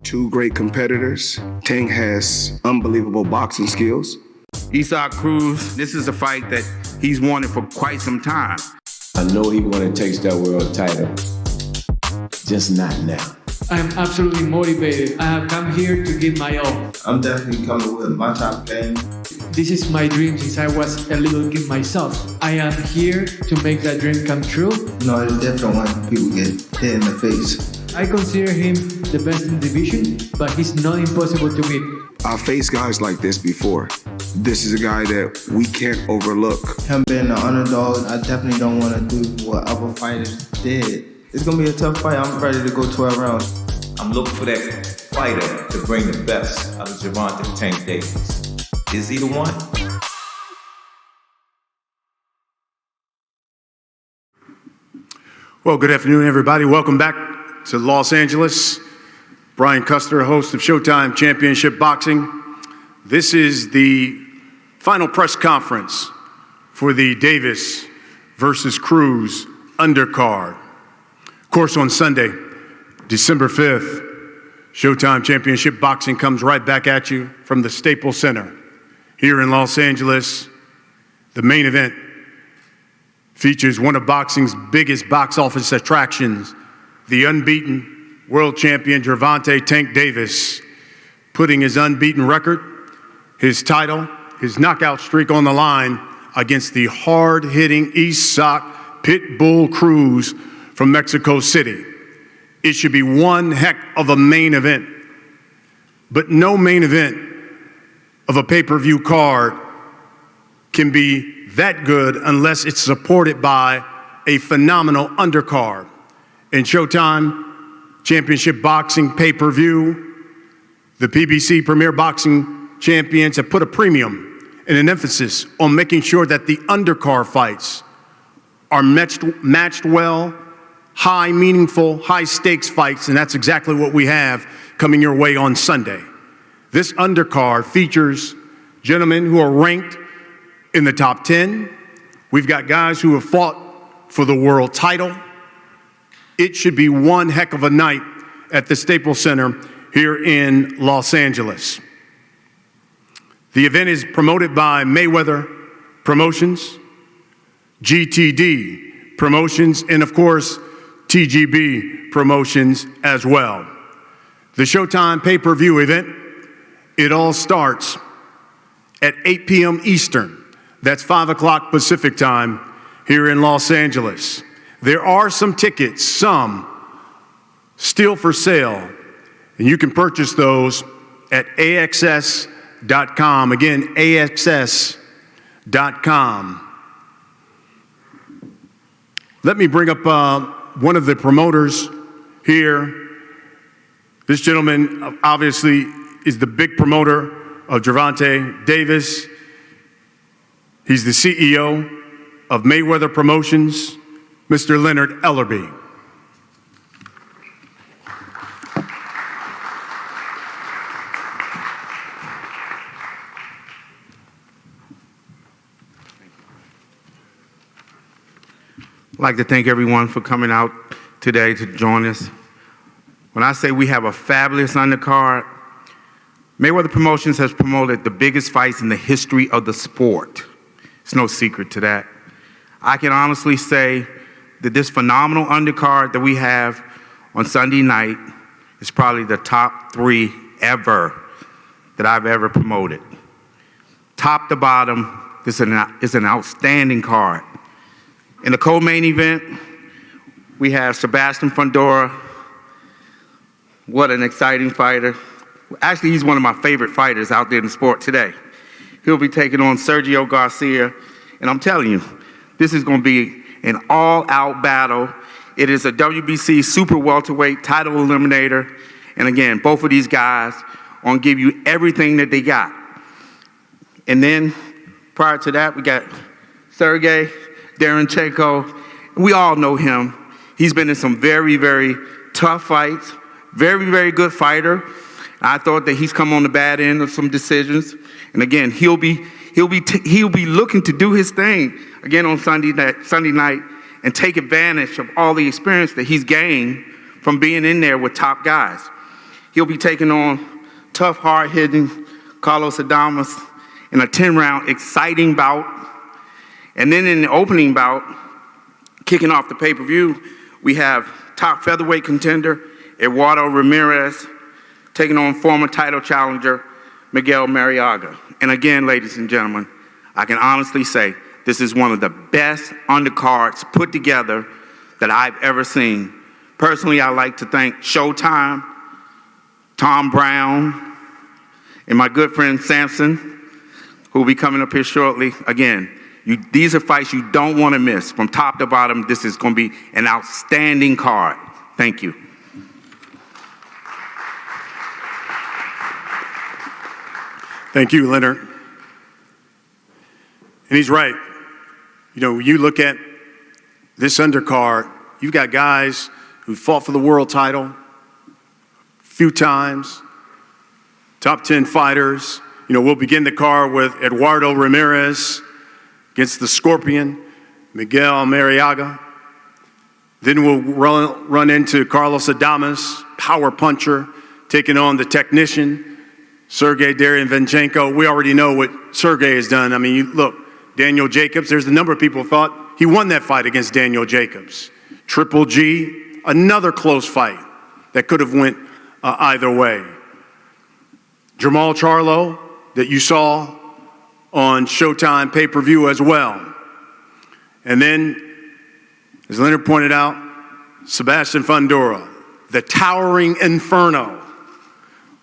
Two great competitors. Tank has unbelievable boxing skills. Cruz, this is a fight that he's wanted for quite some time. I know he want to take that world title, just not now. I'm absolutely motivated. I have come here to give my all. I'm definitely coming with my top game. This is my dream since I was a little kid myself. I am here to make that dream come true. No, it's different when people get hit in the face. I consider him the best in the division, but he's not impossible to beat. I've faced guys like this before. This is a guy that we can't overlook. Him being an underdog, I definitely don't want to do what other fighters did. It's going to be a tough fight. I'm ready to go 12 rounds. I'm looking for that fighter to bring the best out of Gervonta Tank Davis. Is he the one? Well, good afternoon, everybody. Welcome back to Los Angeles. Brian Custer, host of Showtime Championship Boxing. This is the final press conference for the Davis versus Cruz undercard. Of course, on Sunday, December 5th, Showtime Championship Boxing comes right back at you from the Staples Center here in Los Angeles. The main event features one of boxing's biggest box office attractions, the unbeaten world champion Gervonta Tank Davis, putting his unbeaten record, his title, his knockout streak on the line against the hard-hitting East Sock Pitbull Cruz from Mexico City. It should be one heck of a main event, but no main event of a pay-per-view card can be that good unless it's supported by a phenomenal undercard. In Showtime Championship Boxing pay-per-view, the PBC Premier Boxing Champions have put a premium and an emphasis on making sure that the undercard fights are matched well, high, meaningful, high-stakes fights, and that's exactly what we have coming your way on Sunday. This undercard features gentlemen who are ranked in the top 10. We've got guys who have fought for the world title. It should be one heck of a night at the Staples Center here in Los Angeles. The event is promoted by Mayweather Promotions, GTD Promotions, and of course, TGB Promotions as well. The Showtime pay-per-view event, it all starts at 8 p.m. Eastern. That's 5 o'clock Pacific time here in Los Angeles. There are some tickets, some still for sale, and you can purchase those at AXS.com. Again, AXS.com. Let me bring up one of the promoters here. This gentleman obviously is the big promoter of Gervonta Davis. He's the CEO of Mayweather Promotions, Mr. Leonard Ellerby. I'd like to thank everyone for coming out today to join us. When I say we have a fabulous undercard, Mayweather Promotions has promoted the biggest fights in the history of the sport. It's no secret to that. I can honestly say that this phenomenal undercard that we have on Sunday night is probably the top 3 ever that I've ever promoted. Top to bottom, this is an outstanding card. In the co-main event, we have Sebastian Fundora. What an exciting fighter. Actually, he's one of my favorite fighters out there in the sport today. He'll be taking on Sergio Garcia, and I'm telling you, this is going to be an all-out battle. It is a WBC super welterweight title eliminator, and again, both of these guys are going to give you everything that they got. And then, prior to that, we got Sergey Derevyanchenko. We all know him. He's been in some very, very tough fights. Very, very good fighter. I thought that he's come on the bad end of some decisions. And again, he'll be looking to do his thing again on Sunday night and take advantage of all the experience that he's gained from being in there with top guys. He'll be taking on tough, hard-hitting Carlos Adames in a 10-round exciting bout. And then in the opening bout, kicking off the pay-per-view, we have top featherweight contender Eduardo Ramirez taking on former title challenger Miguel Mariaga. And again, ladies and gentlemen, I can honestly say this is one of the best undercards put together that I've ever seen. Personally, I'd like to thank Showtime, Tom Brown, and my good friend Samson, who will be coming up here shortly. Again, these are fights you don't want to miss. From top to bottom, this is going to be an outstanding card. Thank you. Thank you, Leonard. And he's right. You know, you look at this undercard, you've got guys who fought for the world title a few times, top 10 fighters. You know, we'll begin the card with Eduardo Ramirez against the Scorpion, Miguel Mariaga. Then we'll run into Carlos Adames, power puncher, taking on the technician, Sergey Derevyanchenko. We already know what Sergey has done. I mean, look, Daniel Jacobs, there's a number of people who thought he won that fight against Daniel Jacobs. Triple G, another close fight that could have went either way. Jamal Charlo, that you saw on Showtime pay-per-view as well. And then, as Leonard pointed out, Sebastian Fundora, the towering inferno,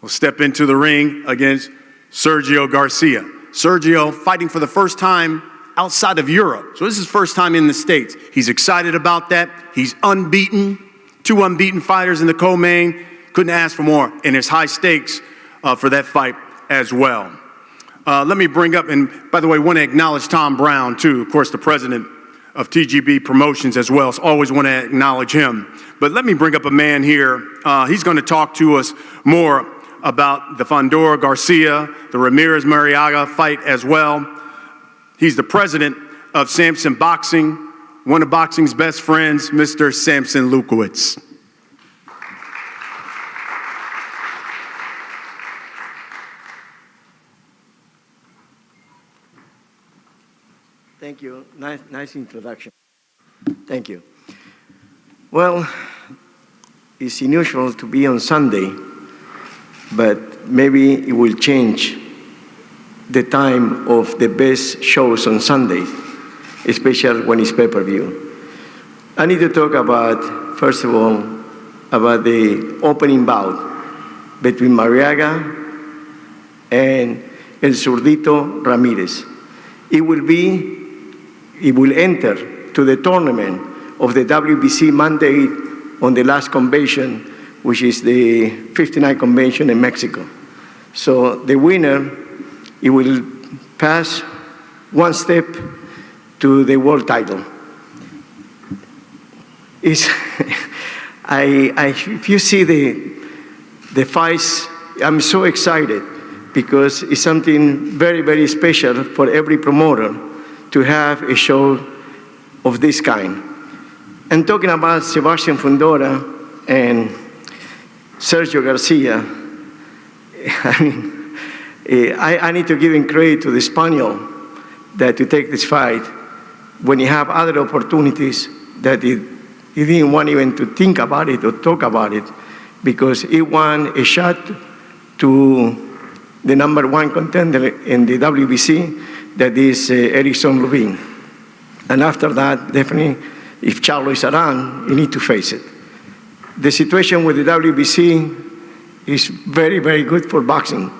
will step into the ring against Sergio Garcia. Sergio fighting for the first time outside of Europe. So this is his first time in the States. He's excited about that. He's unbeaten. 2 unbeaten fighters in the co-main. Couldn't ask for more. And it's high stakes for that fight as well. Let me bring up, and by the way, want to acknowledge Tom Brown too, of course, the president of TGB Promotions as well. So always want to acknowledge him. But let me bring up a man here. He's going to talk to us more about the Fundora Garcia, the Ramirez Mariaga fight as well. He's the president of Samson Boxing, one of boxing's best friends, Mr. Samson Lukowitz. Thank you. Nice introduction. Thank you. Well, it's unusual to be on Sunday, but maybe it will change the time of the best shows on Sunday, especially when it's pay-per-view. I need to talk about, first of all, about the opening bout between Mariaga and El Zurdito Ramirez. It will enter to the tournament of the WBC mandate on the last convention, which is the 59 convention in Mexico. So the winner, it will pass one step to the world title. If you see the fights, I'm so excited because it's something very, very special for every promoter to have a show of this kind. And talking about Sebastian Fundora and Sergio Garcia, I need to give him credit to the Spaniel that to take this fight when he have other opportunities that he didn't want even to think about it or talk about it, because he won a shot to the #1 contender in the WBC, that is Erickson Lubin. And after that, definitely, if Charlo is around, you need to face it. The situation with the WBC is very, very good for boxing.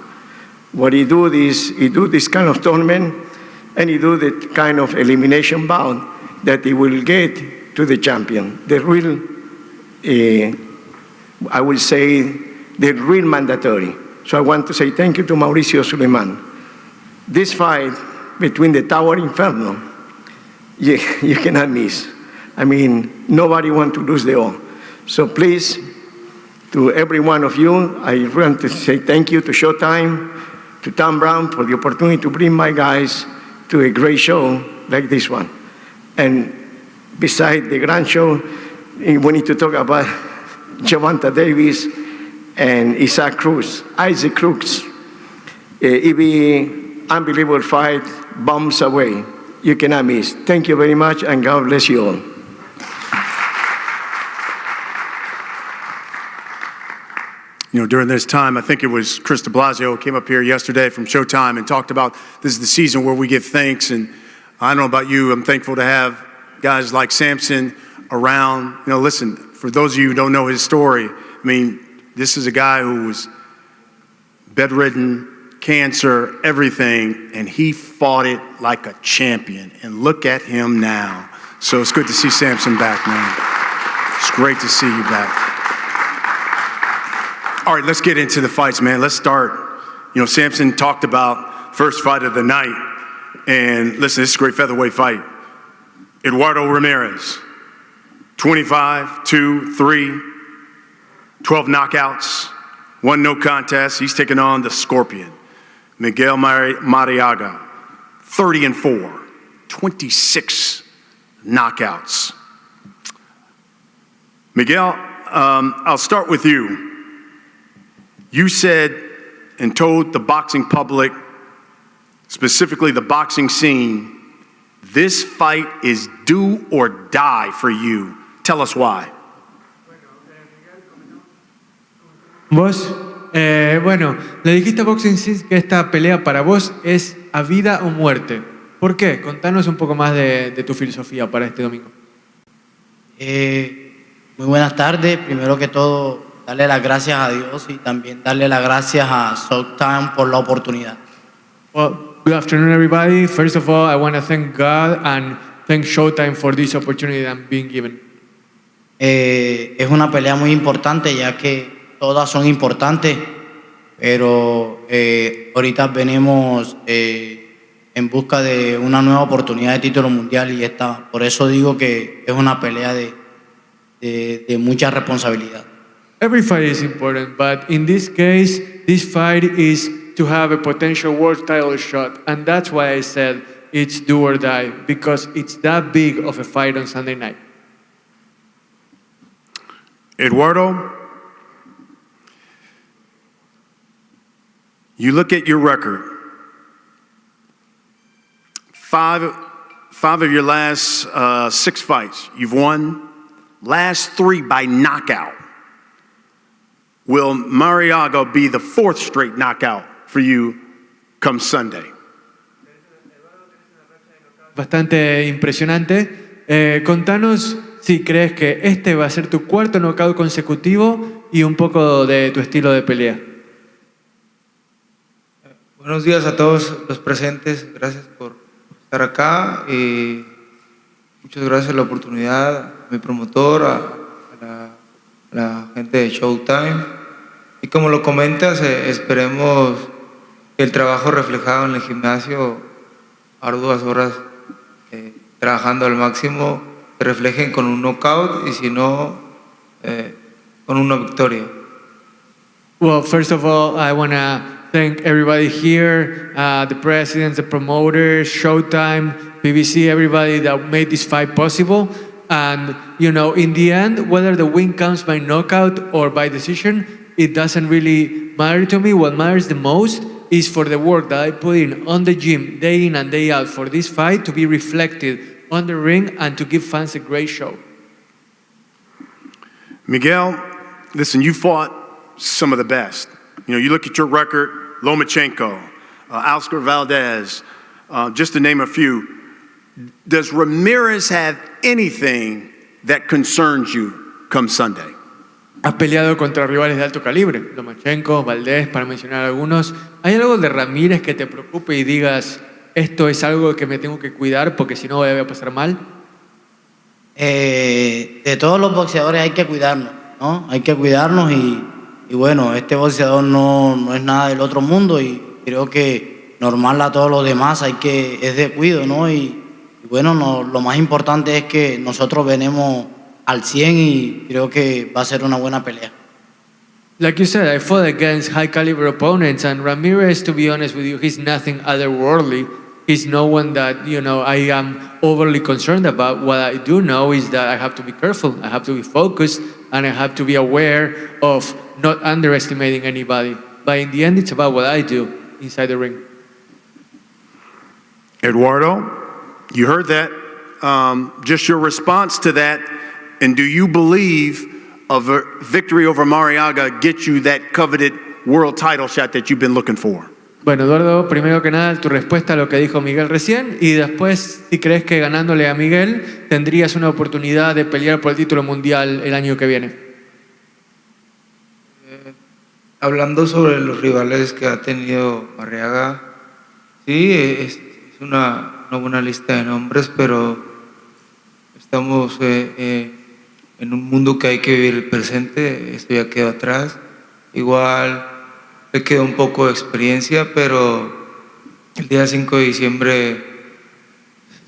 What he do is, he do this kind of tournament, and he do the kind of elimination bout that he will get to the champion. The real, I will say, the real mandatory. So I want to say thank you to Mauricio Suleiman. This fight between the Tower Inferno, you cannot miss. I mean, nobody wants to lose the all. So please, to every one of you, I want to say thank you to Showtime, to Tom Brown for the opportunity to bring my guys to a great show like this one. And beside the grand show, we need to talk about Gervonta Davis and Isaac Cruz. Isaac Cruz. It be unbelievable fight, bombs away. You cannot miss. Thank you very much, and God bless you all. You know, during this time, I think it was Chris de Blasio came up here yesterday from Showtime and talked about this is the season where we give thanks. And I don't know about you, I'm thankful to have guys like Samson around. You know, listen, for those of you who don't know his story, I mean, this is a guy who was bedridden, cancer, everything, and he fought it like a champion. And look at him now. So it's good to see Samson back, man. It's great to see you back. All right, let's get into the fights, man. Let's start. You know, Samson talked about first fight of the night. And listen, this is a great featherweight fight. Eduardo Ramirez, 25, 2, 3, 12 knockouts, 1 no contest. He's taking on the Scorpion. Miguel Mariaga, 30-4, 26 knockouts. Miguel, I'll start with you. You said and told the boxing public, specifically the boxing scene, this fight is do or die for you. Tell us why. Vos, bueno, le dijiste a Boxing Scene que esta pelea para vos es a vida o muerte. ¿Por qué? Contanos un poco más de tu filosofía para este domingo. Muy buenas tardes. Primero que todo, darle las gracias a Dios y también darle las gracias a Showtime por la oportunidad. Well, good afternoon, everybody. First of all, I want to thank God and thank Showtime for this opportunity I'm being given. Es una pelea muy importante, ya que todas son importantes, pero ahorita venimos en busca de una nueva oportunidad de título mundial y por eso digo que es una pelea de mucha responsabilidad. Every fight is important, but in this case, this fight is to have a potential world title shot, and that's why I said it's do or die, because it's that big of a fight on Sunday night. Eduardo, you look at your record. Five of your last 6 fights, you've won. Last 3 by knockout. Will Mariaga be the 4th straight knockout for you come Sunday? Bastante impresionante. Contanos si crees que este va a ser tu 4º knockout consecutivo y un poco de tu estilo de pelea. Buenos días a todos los presentes. Gracias por estar acá. Muchas gracias por la oportunidad, a mi promotor, a la gente de Showtime. Y como lo comentas, esperemos que el trabajo reflejado en el gimnasio, arduas horas trabajando al máximo, se reflejen con un knockout y si no, con una victoria. Well, first of all, I want to thank everybody here, the presidents, the promoters, Showtime, PPV, everybody that made this fight possible. And, you know, in the end, whether the win comes by knockout or by decision, it doesn't really matter to me. What matters the most is for the work that I put in on the gym, day in and day out, for this fight to be reflected on the ring and to give fans a great show. Miguel, listen, you fought some of the best. You know, you look at your record, Lomachenko, Oscar Valdez, just to name a few. Does Ramirez have anything that concerns you come Sunday? Has peleado contra rivales de alto calibre, Lomachenko, Valdez, para mencionar algunos. ¿Hay algo de Ramírez que te preocupe y digas, esto es algo que me tengo que cuidar porque si no voy a pasar mal? De todos los boxeadores hay que cuidarnos, ¿no? Hay que cuidarnos y bueno, este boxeador no es nada del otro mundo y creo que normal a todos los demás es de cuido, ¿no? Y bueno, lo más importante es que nosotros venimos al 100 y creo que va a ser una buena pelea. Like you said, I fought against high caliber opponents and Ramirez, to be honest with you, he's nothing otherworldly. He's no one that, I am overly concerned about. What I do know is that I have to be careful, I have to be focused, and I have to be aware of not underestimating anybody. But in the end, it's about what I do inside the ring. Eduardo, you heard that. Just your response to that, and do you believe a victory over Mariaga gets you that coveted world title shot that you've been looking for? Bueno, Eduardo, primero que nada, tu respuesta a lo que dijo Miguel recién, y después, si crees que ganándole a Miguel tendrías una oportunidad de pelear por el título mundial el año que viene. Hablando sobre los rivales que ha tenido Mariaga, sí, es una buena lista de nombres, pero estamos en un mundo que hay que vivir el presente. Esto ya quedó atrás. Igual le quedó un poco de experiencia, pero el día 5 de diciembre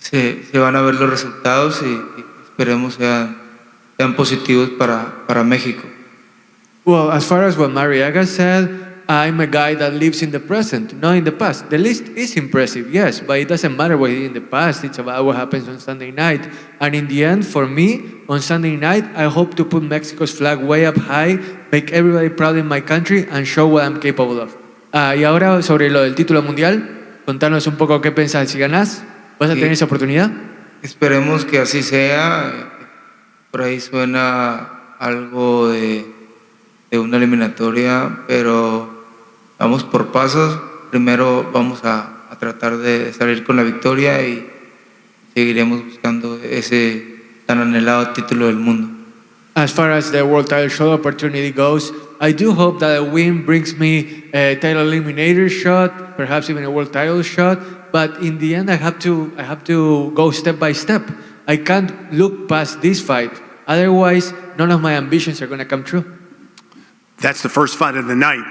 se van a ver los resultados y esperemos sean positivos para México. Well, as far as what Mariaga said, I'm a guy that lives in the present, not in the past. The list is impressive, yes, but it doesn't matter what he did in the past. It's about what happens on Sunday night. And in the end, for me, on Sunday night, I hope to put Mexico's flag way up high, make everybody proud in my country, and show what I'm capable of. Y ahora, sobre lo del título mundial, contanos un poco qué pensás. Si ganás, ¿vas a tener esa oportunidad? Esperemos que así sea. Por ahí suena algo de una eliminatoria, pero vamos por pasos. Primero vamos a tratar de salir con la victoria y seguiremos buscando ese tan anhelado título del mundo. As far as the world title shot opportunity goes, I do hope that a win brings me a title eliminator shot, perhaps even a world title shot. But in the end, I have to go step by step. I can't look past this fight. Otherwise, none of my ambitions are going to come true. That's the first fight of the night.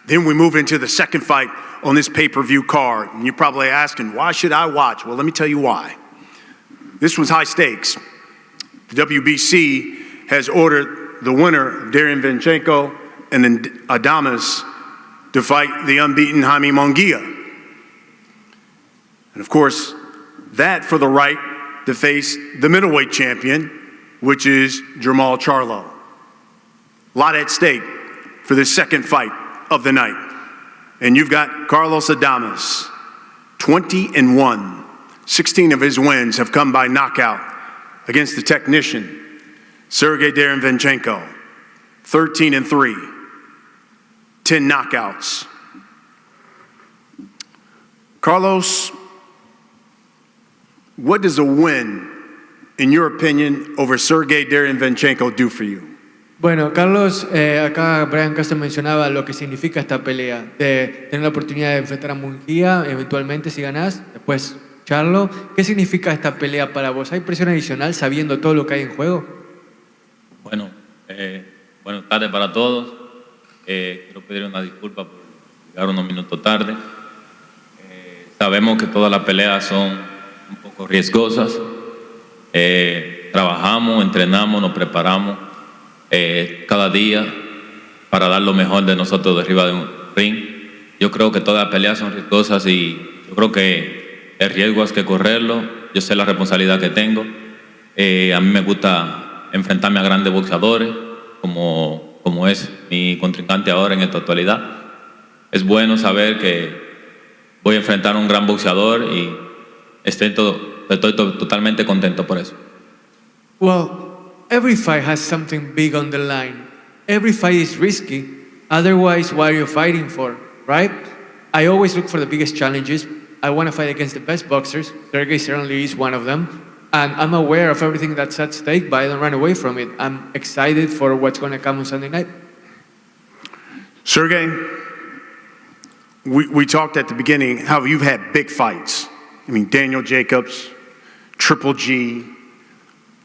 Then we move into the second fight on this pay-per-view card. And you're probably asking, why should I watch? Well, let me tell you why. This was high stakes. The WBC has ordered the winner, Derevyanchenko, and then Adames to fight the unbeaten Jaime Munguia. And of course, that for the right to face the middleweight champion, which is Jermall Charlo. A lot at stake for this second fight of the night. And you've got Carlos Adames, 20-1. 16 of his wins have come by knockout against the technician, Sergey Derevyanchenko, 13-3, 10 knockouts. Carlos, what does a win, in your opinion, over Sergey Derevyanchenko do for you? Bueno, Carlos, acá Brian Castro mencionaba lo que significa esta pelea, de tener la oportunidad de enfrentar a Munguia, eventualmente si ganás, después Charlo. ¿Qué significa esta pelea para vos? ¿Hay presión adicional sabiendo todo lo que hay en juego? Bueno, buenas tardes para todos. Quiero pedir una disculpa por llegar unos minutos tarde. Sabemos que todas las peleas son un poco riesgosas. Trabajamos, entrenamos, nos preparamos cada día para dar lo mejor de nosotros de arriba de un ring. Yo creo que todas las peleas son riesgosas y yo creo que el riesgo es que correrlo. Yo sé la responsabilidad que tengo. A mí me gusta enfrentarme a grandes boxeadores como es mi contrincante ahora en esta actualidad. Es bueno saber que voy a enfrentar a un gran boxeador y estoy totalmente contento por eso. Well, every fight has something big on the line. Every fight is risky. Otherwise, what are you fighting for, right? I always look for the biggest challenges. I want to fight against the best boxers. Sergey certainly is one of them. And I'm aware of everything that's at stake, but I don't run away from it. I'm excited for what's going to come on Sunday night. Sergey, we talked at the beginning how you've had big fights. I mean, Daniel Jacobs, Triple G,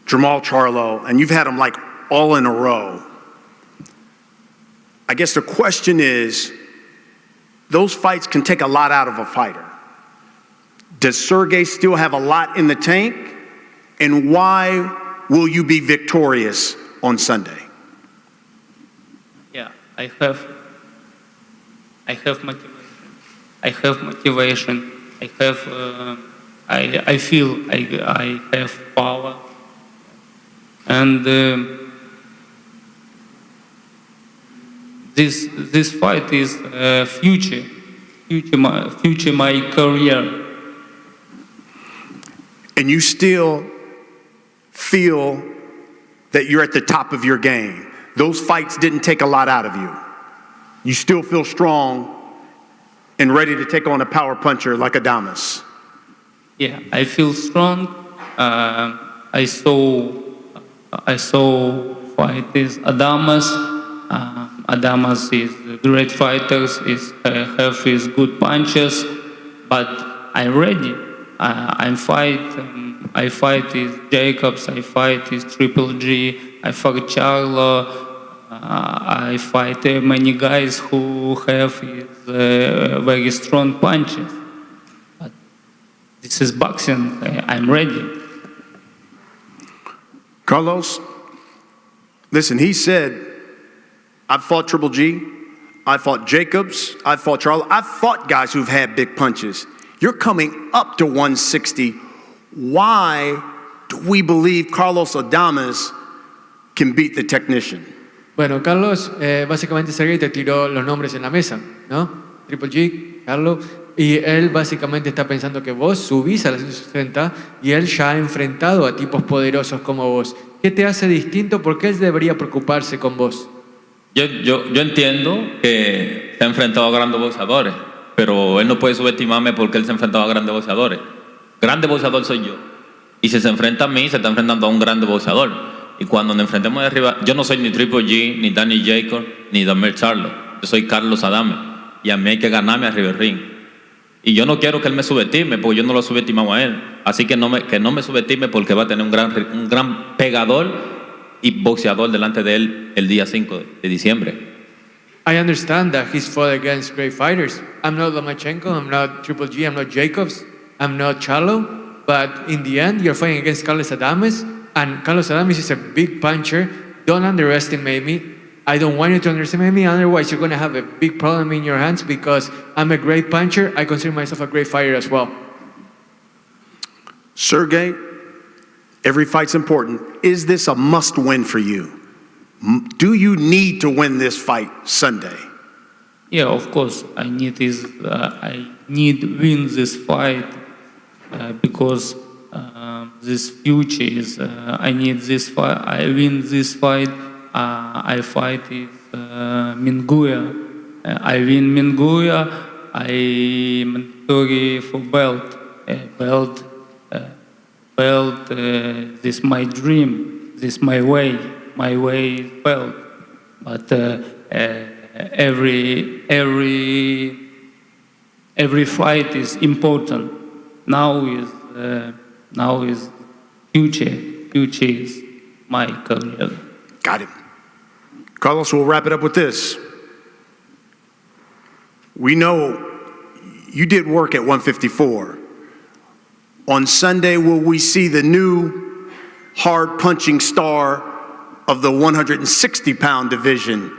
Jermall Charlo, and you've had them like all in a row. I guess the question is, those fights can take a lot out of a fighter. Does Sergey still have a lot in the tank? And why will you be victorious on Sunday? Yeah, I have motivation. I feel I have power, and this fight is future my career. And you still feel that you're at the top of your game. Those fights didn't take a lot out of you. You still feel strong and ready to take on a power puncher like Adames. Yeah, I feel strong. I saw fighters. Adames is a great fighter. Have his good punches, but I'm ready. I fight with Jacobs. I with Triple G. I fight Charlo. I fight many guys who have very strong punches. But this is boxing. I'm ready. Carlos, listen, he said, I've fought Triple G, I fought Jacobs, I fought Charlo, I've fought guys who've had big punches. You're coming up to 160. Why do we believe Carlos Adames can beat the technician? Bueno, Carlos, básicamente Sergey te tiró los nombres en la mesa, ¿no? Triple G, Carlos, y él básicamente está pensando que vos subís a las 160 y él ya ha enfrentado a tipos poderosos como vos. ¿Qué te hace distinto? ¿Por qué él debería preocuparse con vos? Yo entiendo que se ha enfrentado a grandes boxeadores, pero él no puede subestimarme porque él se ha enfrentado a grandes boxeadores. Grande boxeador soy yo. Y si se enfrenta a mí, se está enfrentando a un grande boxeador. Y cuando nos enfrentemos de arriba, yo no soy ni Triple G, ni Danny Jacob, ni Damir Charlo. Yo soy Carlos Adames. Y a mí hay que ganarme arriba del ring. Y yo no quiero que él me subestime, porque yo no lo subestimamos a él. Así que no me subestime porque va a tener un gran pegador y boxeador delante de él el día 5 de diciembre. I understand that he's fought against great fighters. I'm not Lomachenko, I'm not Triple G, I'm not Jacobs, I'm not Charlo. But in the end, you're fighting against Carlos Adames. And Carlos Adames is a big puncher. Don't underestimate me. I don't want you to underestimate me. Otherwise, you're going to have a big problem in your hands because I'm a great puncher. I consider myself a great fighter as well. Sergey, every fight's important. Is this a must-win for you? Do you need to win this fight Sunday? Yeah, of course. I need win this fight because this future is. I need this fight. I win this fight. I fight with Minguia. I win Minguia. I mandatory for belt. Belt. This is my dream. This is my way. My way is belt. But every fight is important. Now is future. Future is my career. Got him. Carlos, we'll wrap it up with this. We know you did work at 154. On Sunday, will we see the new hard-punching star of the 160-pound division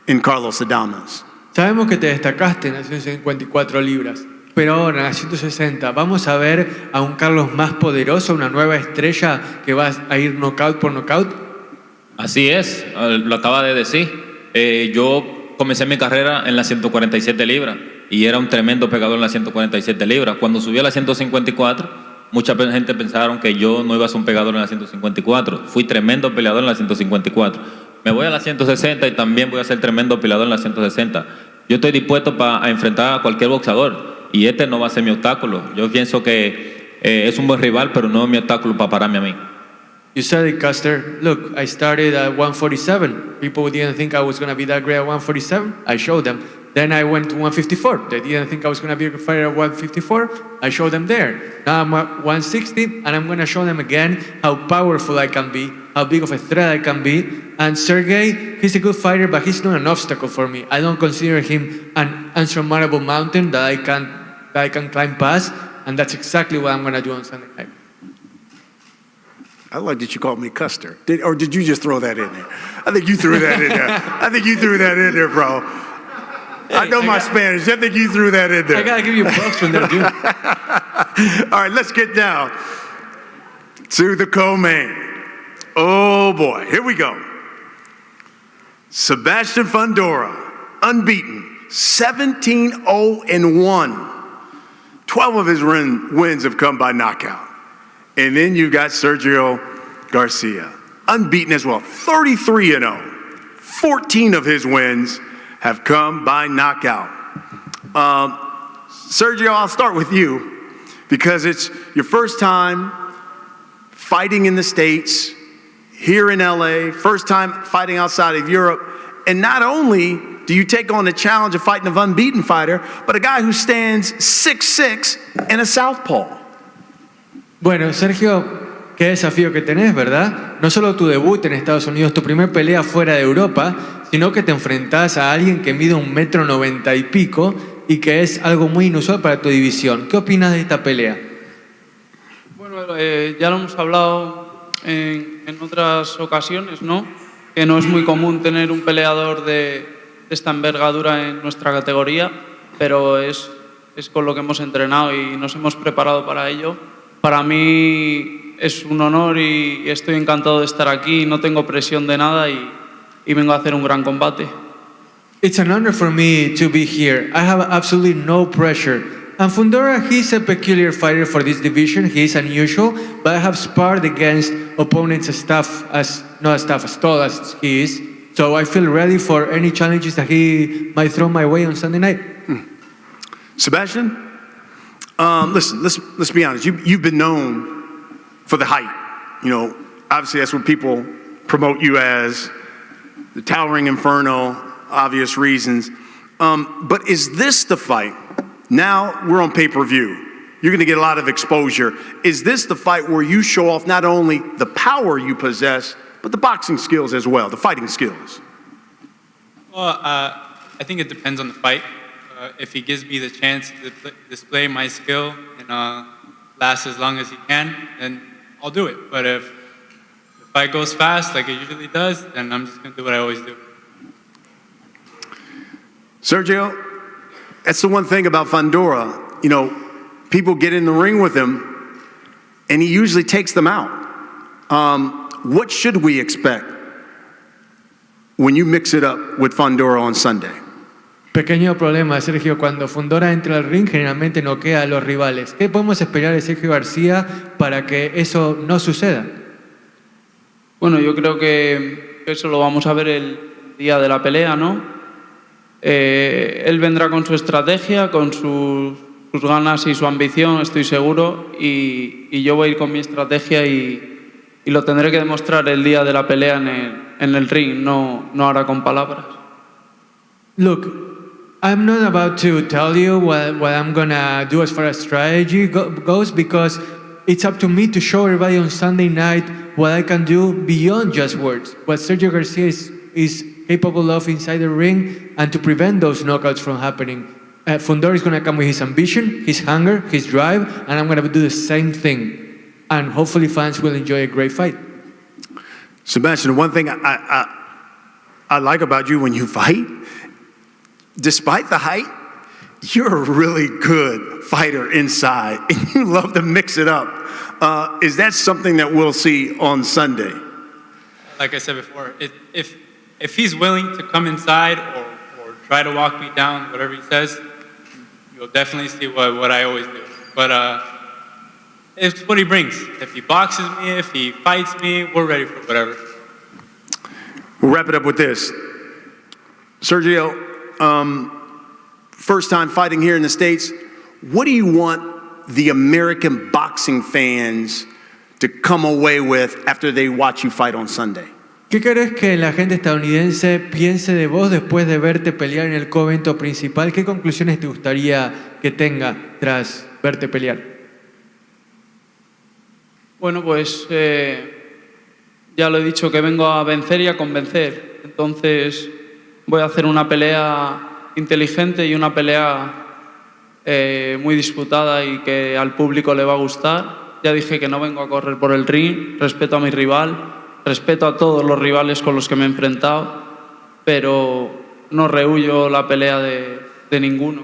in Carlos Adames? Sabemos que te destacaste en las 154 libras, pero ahora en las 160 vamos a ver a un Carlos más poderoso, una nueva estrella que va a ir knockout por knockout. Así es, lo acaba de decir. Yo comencé mi carrera en las 147 libras y era un tremendo pegador en las 147 libras. Cuando subí a las 154, mucha gente pensaron que yo no iba a ser un pegador en las 154. Fui tremendo peleador en las 154. Me voy a las 160 y también voy a ser tremendo peleador en las 160. Yo estoy dispuesto a enfrentar a cualquier boxeador y este no va a ser mi obstáculo. Yo pienso que es un buen rival, pero no es mi obstáculo para pararme a mí. You said it, Custer. Look, I started at 147. People didn't think I was going to be that great at 147. I showed them. Then I went to 154. They didn't think I was going to be a good fighter at 154. I showed them there. Now I'm at 160, and I'm going to show them again how powerful I can be, how big of a threat I can be. And Sergey, he's a good fighter, but he's not an obstacle for me. I don't consider him an unsurmountable mountain that I can climb past, and that's exactly what I'm going to do on Sunday night. I like that you called me Custer. Or did you just throw that in there? I think you threw that in there. I think you threw that in there, bro. I know my Spanish. I think you threw that in there. I gotta give you props from there, dude. All right, let's get down to the co-main. Oh boy, here we go. Sebastian Fundora, unbeaten, 17-0-1. 12 of his wins have come by knockout. And then you got Sergio Garcia, unbeaten as well, 33-0. 14 of his wins have come by knockout. Sergio, I'll start with you because it's your first time fighting in the States, here in LA, first time fighting outside of Europe. And not only do you take on the challenge of fighting an unbeaten fighter, but a guy who stands 6'6" and a southpaw. Bueno, Sergio, qué desafío que tenés, ¿verdad? No solo tu debut en Estados Unidos, tu primer pelea fuera de Europa, sino que te enfrentás a alguien que mide 1,90 m y pico y que es algo muy inusual para tu división. ¿Qué opinas de esta pelea? Bueno, ya lo hemos hablado en otras ocasiones, ¿no? Que no es muy común tener un peleador de esta envergadura en nuestra categoría, pero es con lo que hemos entrenado y nos hemos preparado para ello. Para mí es un honor y estoy encantado de estar aquí, no tengo presión de nada y vengo a hacer un gran combate. It's an honor for me to be here. I have absolutely no pressure. And Fundora, he's a peculiar fighter for this division. He is unusual, but I have sparred against opponents as tall as he is. So I feel ready for any challenges that he might throw my way on Sunday night. Sebastian, listen, let's be honest. You've been known for the height. You know, obviously that's what people promote you as, the towering inferno, obvious reasons. But is this the fight? Now we're on pay-per-view. You're going to get a lot of exposure. Is this the fight where you show off not only the power you possess, but the boxing skills as well, the fighting skills? Well, I think it depends on the fight. If he gives me the chance to display my skill and last as long as he can, then I'll do it. But if the fight goes fast, like it usually does, then I'm just going to do what I always do. Sergio, that's the one thing about Fundora. You know, people get in the ring with him, and he usually takes them out. What should we expect when you mix it up with Fundora on Sunday? Pequeño problema, Sergio. Cuando Fundora entra al ring, generalmente noquea a los rivales. ¿Qué podemos esperar de Sergio García para que eso no suceda? Bueno, yo creo que eso lo vamos a ver el día de la pelea, ¿no? Él vendrá con su estrategia, con sus ganas y su ambición, estoy seguro, y yo voy a ir con mi estrategia y lo tendré que demostrar el día de la pelea en el ring, no ahora con palabras. Look, I'm not about to tell you what I'm gonna do as far as strategy goes, because it's up to me to show everybody on Sunday night what I can do beyond just words, what Sergio Garcia is capable of inside the ring, and to prevent those knockouts from happening. Fundora is gonna come with his ambition, his hunger, his drive, and I'm gonna do the same thing. And hopefully fans will enjoy a great fight. Sebastian, one thing I like about you when you fight, despite the height, you're a really good fighter inside, and you love to mix it up. Is that something that we'll see on Sunday? Like I said before, if he's willing to come inside or try to walk me down, whatever he says, you'll definitely see what I always do. But it's what he brings. If he boxes me, if he fights me, we're ready for whatever. We'll wrap it up with this. Sergio, first time fighting here in the States, what do you want the American boxing fans to come away with after they watch you fight on Sunday? ¿Qué querés que la gente estadounidense piense de vos después de verte pelear en el co-evento principal? ¿Qué conclusiones te gustaría que tenga tras verte pelear? Bueno, pues ya lo he dicho, que vengo a vencer y a convencer. Entonces voy a hacer una pelea inteligente y una pelea muy disputada y que al público le va a gustar. Ya dije que no vengo a correr por el ring, respeto a mi rival, respeto a todos los rivales con los que me he enfrentado, pero no rehuyo la pelea de ninguno.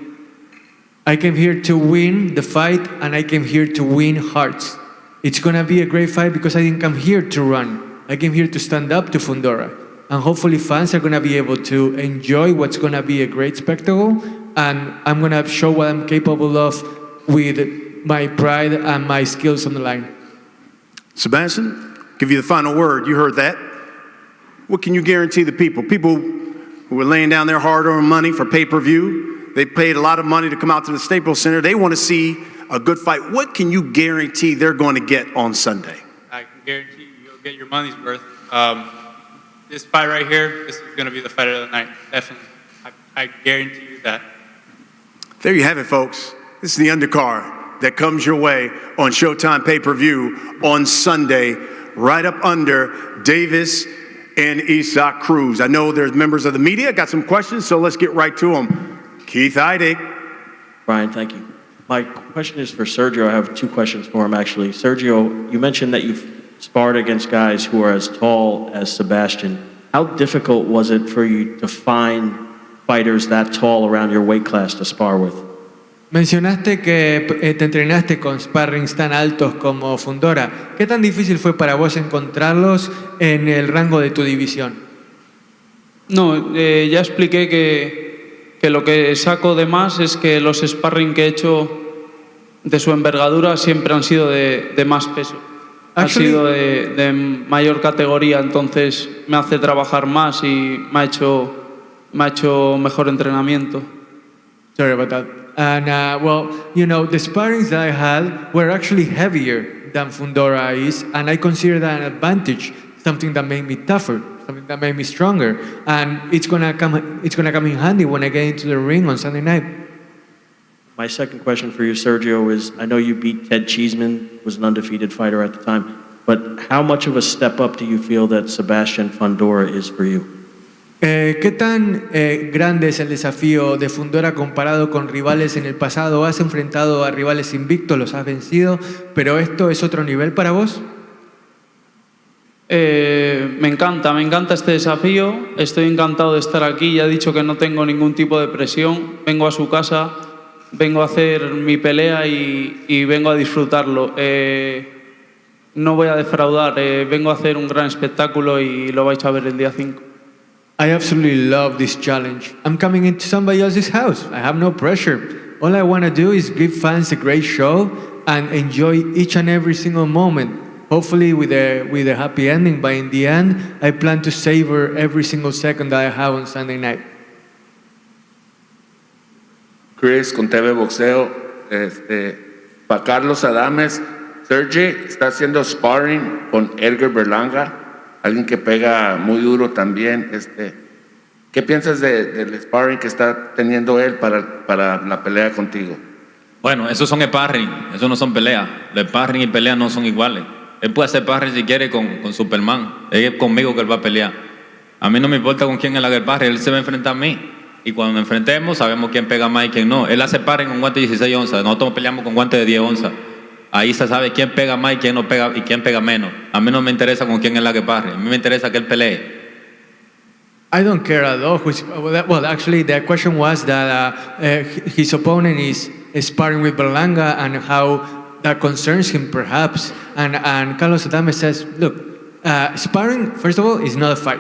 I came here to win the fight, and I came here to win hearts. It's gonna be a great fight because I didn't come here to run. I came here to stand up to Fundora. And hopefully fans are gonna be able to enjoy what's gonna be a great spectacle, and I'm gonna show what I'm capable of with my pride and my skills on the line. Sebastian, give you the final word. You heard that. What can you guarantee the people? People who are laying down their hard-earned money for pay-per-view, they paid a lot of money to come out to the Staples Center. They want to see a good fight. What can you guarantee they're going to get on Sunday? I can guarantee you'll get your money's worth. This fight right here, this is going to be the fight of the night, definitely. I guarantee you that. There you have it, folks. This is the undercard that comes your way on Showtime pay-per-view on Sunday, right up under Davis and Isaac Cruz. I know there's members of the media got some questions, so let's get right to them. Keith Heidig. Brian, thank you. My question is for Sergio. I have two questions for him, actually. Sergio, you mentioned that you've sparred against guys who are as tall as Sebastian. How difficult was it for you to find fighters that tall around your weight class to spar with? Mencionaste que te entrenaste con sparrings tan altos como Fundora. ¿Qué tan difícil fue para vos encontrarlos en el rango de tu división? No, ya expliqué que lo que saco de más es que los sparring que he hecho de su envergadura siempre han sido de más peso. Han sido de mayor categoría, entonces me hace trabajar más y me ha hecho mejor entrenamiento. Sorry about that. And well, you know, the sparrings that I had were actually heavier than Fundora is, and I consider that an advantage, something that made me tougher, something that made me stronger, and it's gonna come in handy when I get into the ring on Sunday night. My second question for you, Sergio, is I know you beat Ted Cheeseman, who was an undefeated fighter at the time, but how much of a step up do you feel that Sebastian Fundora is for you? ¿Qué tan grande es el desafío de Fundora comparado con rivales en el pasado? ¿Has enfrentado a rivales invictos, los has vencido, pero esto es otro nivel para vos? Me encanta este desafío, estoy encantado de estar aquí, ya he dicho que no tengo ningún tipo de presión, vengo a su casa, vengo a hacer mi pelea y vengo a disfrutarlo. No voy a defraudar, vengo a hacer un gran espectáculo y lo vais a ver el día 5. I absolutely love this challenge. I'm coming into somebody else's house. I have no pressure. All I want to do is give fans a great show and enjoy each and every single moment. Hopefully with a happy ending, but in the end, I plan to savor every single second that I have on Sunday night. Chris, con TV Boxeo, para Carlos Adames, Sergi está haciendo sparring con Edgar Berlanga, alguien que pega muy duro también. ¿Qué piensas del sparring que está teniendo él para la pelea contigo? Bueno, esos son sparring, esos no son peleas. El sparring y pelea no son iguales. Él puede hacer sparring si quiere con Superman. Es conmigo que él va a pelear. A mí no me importa con quién él haga el sparring, él se va a enfrentar a mí. Y cuando nos enfrentemos, sabemos quién pega más y quién no. Él hace sparring con guante de 16 onzas, nosotros peleamos con guante de 10 onzas. Ahí se sabe quién pega más y quién no pega y quién pega menos. A mí no me interesa con quién él haga sparring, a mí me interesa que él pelee. I don't care at all. Well, actually, the question was that his opponent is sparring with Berlanga and how that concerns him, perhaps. And Carlos Adames says, look, sparring, first of all, is not a fight.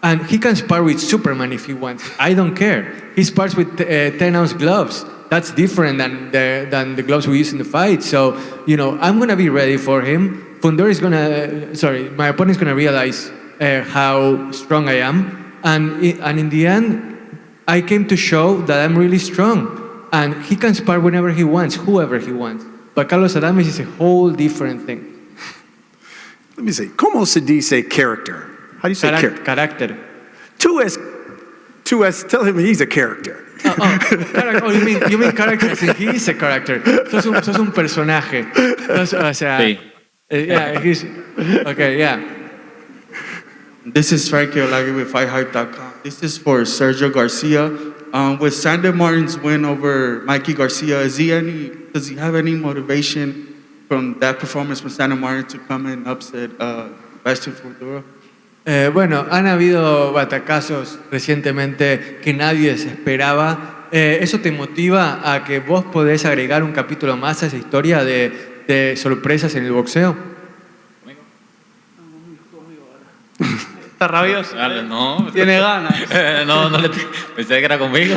And he can spar with Superman if he wants. I don't care. He spars with 10-ounce gloves. That's different than the gloves we use in the fight. So, you know, I'm going to be ready for him. Fundora is going to, my opponent is going to realize how strong I am. And in the end, I came to show that I'm really strong. And he can spar whenever he wants, whoever he wants. But Carlos Adames is a whole different thing. Let me see. ¿Cómo se dice character? How do you say character? Carácter. Tú es, tell him he's a character. Oh, you mean character? He is a character. Sos un personaje. O sea, sí. Yeah, he's, okay, yeah. This is Frankie Olagi with FightHype.com. This is for Sergio Garcia. With Sandor Martin's win over Mikey Garcia, does he have any motivation from that performance from Sandor Martin to come and upset Sebastian Fundora? Bueno, han habido batacazos recientemente que nadie se esperaba. ¿Eso te motiva a que vos podés agregar un capítulo más a esa historia de sorpresas en el boxeo? ¿Está rabioso? Dale, no. ¿Tiene ganas? No, pensé que era conmigo.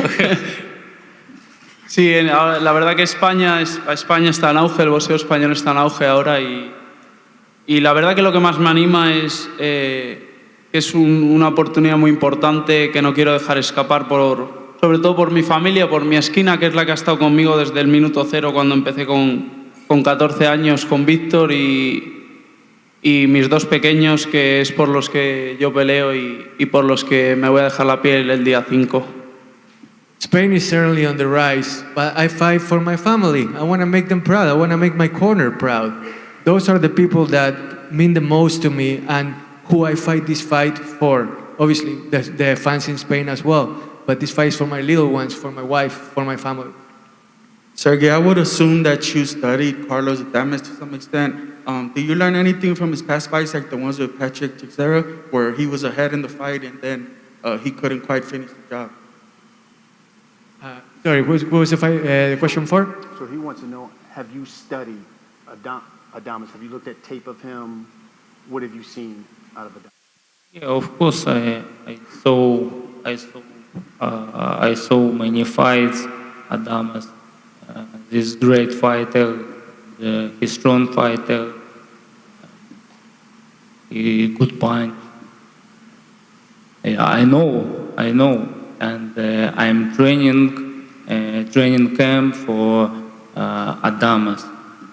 Sí, la verdad que España está en auge, el boxeo español está en auge ahora y la verdad que lo que más me anima es que es una oportunidad muy importante que no quiero dejar escapar, sobre todo por mi familia, por mi esquina, que es la que ha estado conmigo desde el minuto cero cuando empecé con 14 años con Víctor y mis dos pequeños, que es por los que yo peleo y por los que me voy a dejar la piel el día 5. Spain is certainly on the rise, but I fight for my family. I want to make them proud. I want to make my corner proud. Those are the people that mean the most to me and who I fight this fight for. Obviously, the fans in Spain as well, but this fight is for my little ones, for my wife, for my family. Sergey, I would assume that you studied Carlos Adames to some extent. Did you learn anything from his past fights, like the ones with Patrick Teixeira, where he was ahead in the fight and then he couldn't quite finish the job? Sorry, what was the question for? So he wants to know, have you studied Adames? Have you looked at tape of him? What have you seen out of Adames? Yeah, of course, I saw many fights. Adames, this great fighter, he's strong fighter, he good punch. Yeah, I know, and I'm training camp for Adames.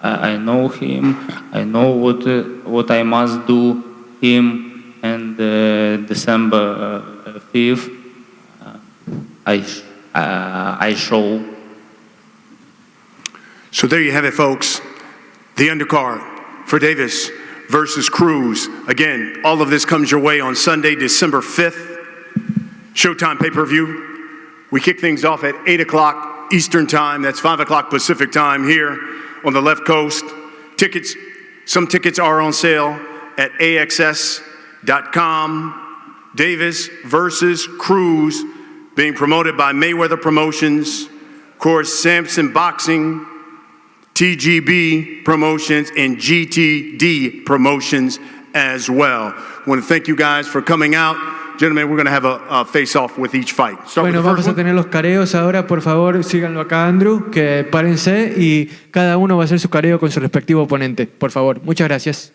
I know him. I know what I must do him, and December 5th, I show. So there you have it, folks. The undercard for Davis versus Cruz. Again, all of this comes your way on Sunday, December 5th. Showtime pay-per-view. We kick things off at 8 o'clock Eastern Time. That's 5 o'clock Pacific Time here on the left coast. Some tickets are on sale at AXS.com. Davis versus Cruz, being promoted by Mayweather Promotions, of course, Samson Boxing, TGB Promotions, and GTD Promotions as well. I want to thank you guys for coming out. Gentlemen, we're going to have a face-off with each fight. Bueno, vamos a tener los careos ahora. Por favor, síganlo acá, Andrew, que párense y cada uno va a hacer su careo con su respectivo oponente. Por favor, muchas gracias.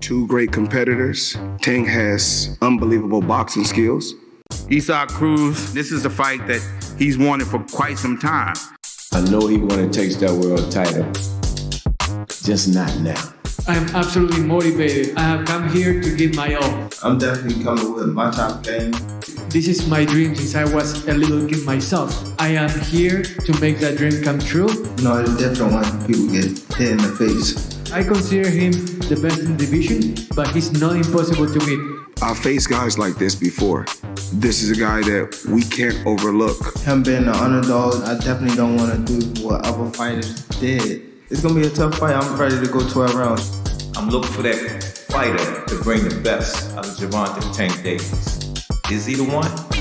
Two great competitors. Tank has unbelievable boxing skills. Cruz, this is a fight that he's wanted for quite some time. I know he want to take that world title, just not now. I'm absolutely motivated. I have come here to give my all. I'm definitely coming with my top game. This is my dream since I was a little kid myself. I am here to make that dream come true. No, it's different when people get hit in the face. I consider him the best in the division, but he's not impossible to beat. I've faced guys like this before. This is a guy that we can't overlook. Him being an underdog, I definitely don't want to do what other fighters did. It's going to be a tough fight. I'm ready to go 12 rounds. I'm looking for that fighter to bring the best out of Gervonta Tank Davis. Is he the one?